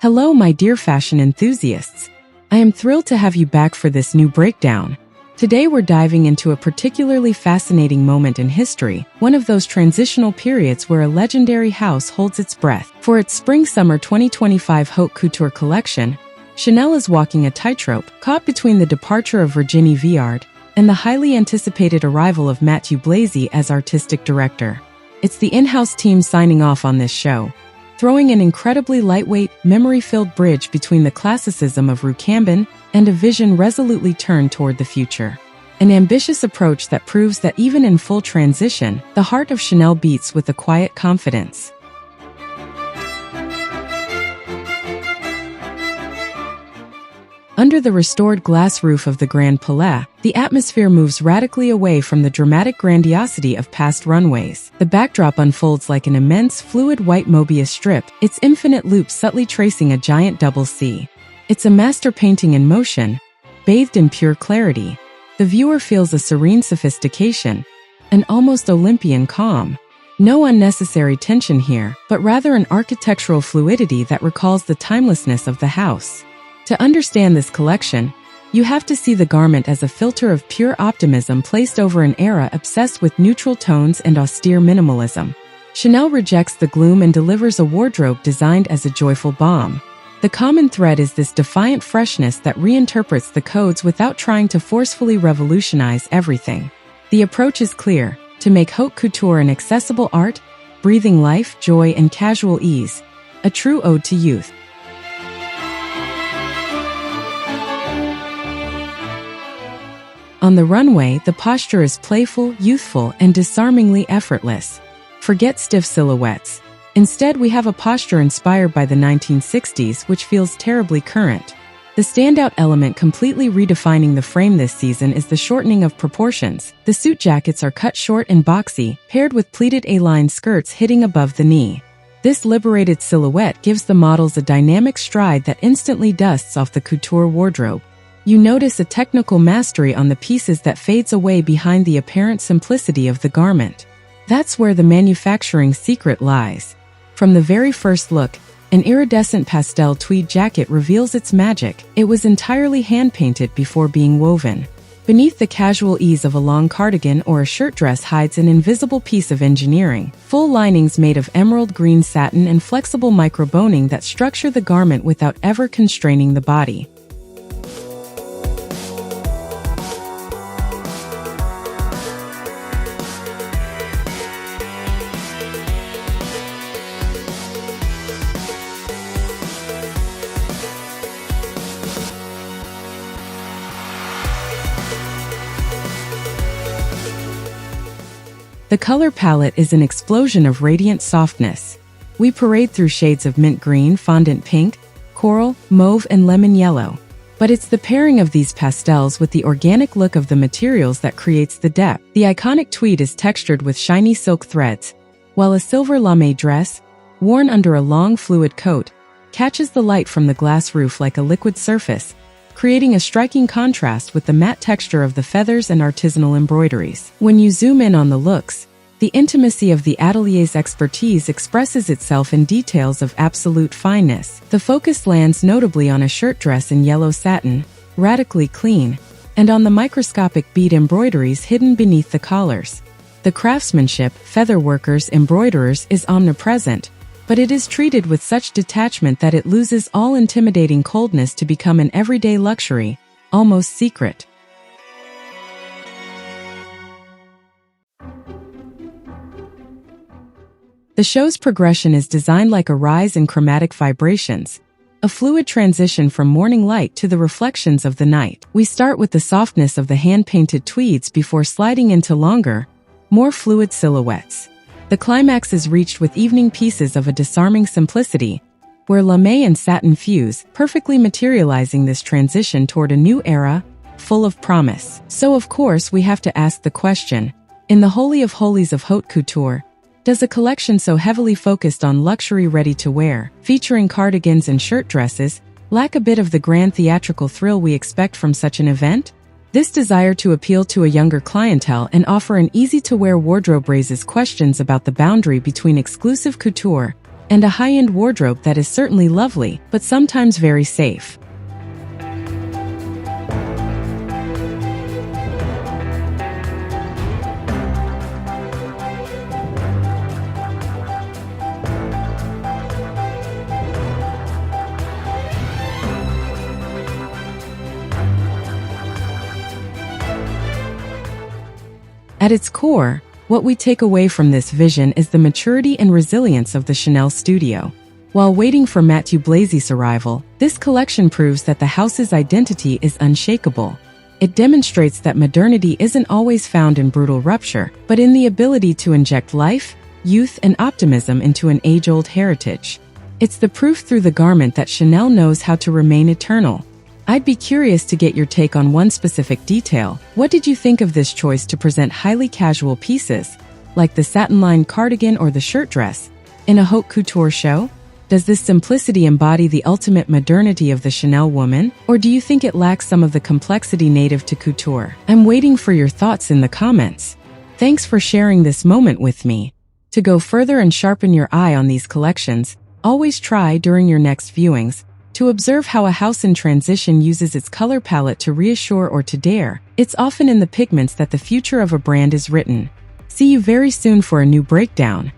Hello my dear fashion enthusiasts. I am thrilled to have you back for this new breakdown. Today we're diving into a particularly fascinating moment in history, one of those transitional periods where a legendary house holds its breath. For its Spring-Summer 2025 Haute Couture collection, Chanel is walking a tightrope, caught between the departure of Virginie Viard and the highly anticipated arrival of Mathieu Blazy as artistic director. It's the in-house team signing off on this show, throwing an incredibly lightweight, memory-filled bridge between the classicism of Rue Cambon and a vision resolutely turned toward the future. An ambitious approach that proves that even in full transition, the heart of Chanel beats with a quiet confidence. Under the restored glass roof of the Grand Palais, the atmosphere moves radically away from the dramatic grandiosity of past runways. The backdrop unfolds like an immense, fluid white Möbius strip, its infinite loops subtly tracing a giant double C. It's a master painting in motion, bathed in pure clarity. The viewer feels a serene sophistication, an almost Olympian calm. No unnecessary tension here, but rather an architectural fluidity that recalls the timelessness of the house. To understand this collection, you have to see the garment as a filter of pure optimism placed over an era obsessed with neutral tones and austere minimalism. Chanel rejects the gloom and delivers a wardrobe designed as a joyful balm. The common thread is this defiant freshness that reinterprets the codes without trying to forcefully revolutionize everything. The approach is clear: to make haute couture an accessible art, breathing life, joy, and casual ease, a true ode to youth. On the runway, the posture is playful, youthful, and disarmingly effortless. Forget stiff silhouettes. Instead, we have a posture inspired by the 1960s, which feels terribly current. The standout element completely redefining the frame this season is the shortening of proportions. The suit jackets are cut short and boxy, paired with pleated A-line skirts hitting above the knee. This liberated silhouette gives the models a dynamic stride that instantly dusts off the couture wardrobe. You notice a technical mastery on the pieces that fades away behind the apparent simplicity of the garment. That's where the manufacturing secret lies. From the very first look, an iridescent pastel tweed jacket reveals its magic. It was entirely hand-painted before being woven. Beneath the casual ease of a long cardigan or a shirt dress hides an invisible piece of engineering. Full linings made of emerald green satin and flexible microboning that structure the garment without ever constraining the body. The color palette is an explosion of radiant softness. We parade through shades of mint green, fondant pink, coral, mauve, and lemon yellow. But it's the pairing of these pastels with the organic look of the materials that creates the depth. The iconic tweed is textured with shiny silk threads, while a silver lame dress, worn under a long fluid coat, catches the light from the glass roof like a liquid surface, creating a striking contrast with the matte texture of the feathers and artisanal embroideries. When you zoom in on the looks, the intimacy of the atelier's expertise expresses itself in details of absolute fineness. The focus lands notably on a shirt dress in yellow satin, radically clean, and on the microscopic bead embroideries hidden beneath the collars. The craftsmanship, featherworkers, embroiderers, is omnipresent, but it is treated with such detachment that it loses all intimidating coldness to become an everyday luxury, almost secret. The show's progression is designed like a rise in chromatic vibrations, a fluid transition from morning light to the reflections of the night. We start with the softness of the hand-painted tweeds before sliding into longer, more fluid silhouettes. The climax is reached with evening pieces of a disarming simplicity, where lame and satin fuse, perfectly materializing this transition toward a new era, full of promise. So of course we have to ask the question, in the holy of holies of haute couture, does a collection so heavily focused on luxury ready-to-wear, featuring cardigans and shirt dresses, lack a bit of the grand theatrical thrill we expect from such an event? This desire to appeal to a younger clientele and offer an easy-to-wear wardrobe raises questions about the boundary between exclusive couture and a high-end wardrobe that is certainly lovely, but sometimes very safe. At its core, what we take away from this vision is the maturity and resilience of the Chanel studio. While waiting for Mathieu Blazy's arrival, this collection proves that the house's identity is unshakable. It demonstrates that modernity isn't always found in brutal rupture, but in the ability to inject life, youth, and optimism into an age-old heritage. It's the proof through the garment that Chanel knows how to remain eternal. I'd be curious to get your take on one specific detail. What did you think of this choice to present highly casual pieces, like the satin-lined cardigan or the shirt dress, in a haute couture show? Does this simplicity embody the ultimate modernity of the Chanel woman, or do you think it lacks some of the complexity native to couture? I'm waiting for your thoughts in the comments. Thanks for sharing this moment with me. To go further and sharpen your eye on these collections, always try during your next viewings to observe how a house in transition uses its color palette to reassure or to dare. It's often in the pigments that the future of a brand is written. See you very soon for a new breakdown.